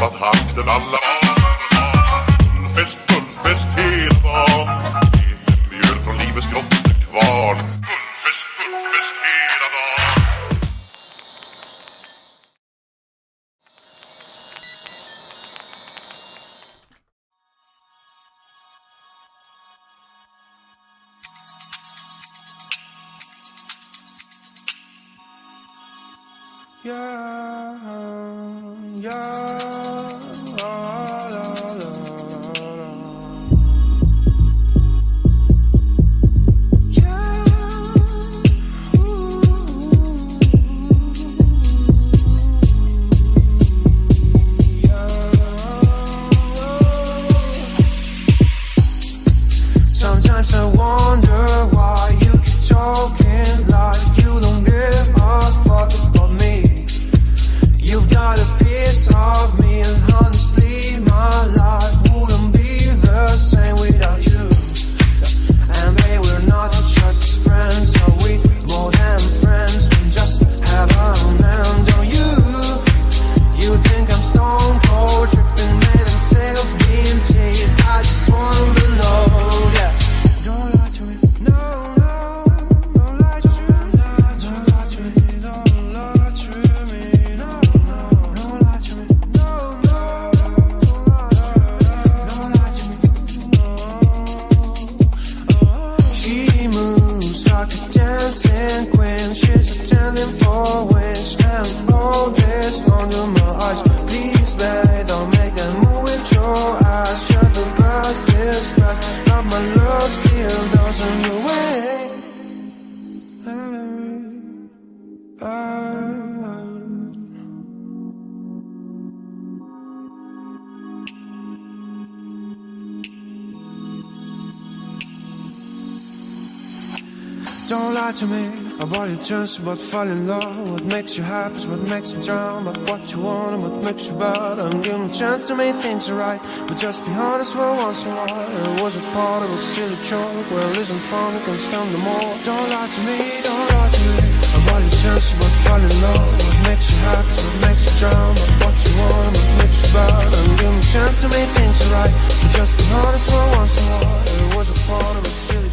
tappat takten alla Fullfest hela dagen. Mjöl från livets grottekvarn. Fullfest hela dagen. Yeah, la, la, la. Yeah, sometimes I wonder why you keep talking like you don't give a fuck about me. You've got a piece of me, and honestly my life wouldn't be the same without you. And babe, we're not just friends, are we more than friends? We just have a hand on you. You think I'm stone cold, tripping, made of self-being teased. I just wanna belong, yeah. Don't lie to me, no, don't lie to me, don't lie to me, don't lie to me, no, don't lie to me, no, don't lie to me. She moves like a dancing queen, she's attending for wings, and all this under my eyes. Please, babe, don't make that move with your eyes. Shut the past is past, but my love still doesn't away. Don't lie to me about your chance, about falling in love. What makes you happy is what makes me drown. About what you want and what makes you bad. I'm giving a chance to make things right, but just be honest for once in a while. It was a part of a silly joke. Well, isn't fun, it can stand no more. Don't lie to me, don't lie to me about your chance, about falling in love. What makes you happy is what makes you drown. About what you want and what makes you bad. I'm giving a chance to make things right, but just be honest for once in a while. It was a part of a silly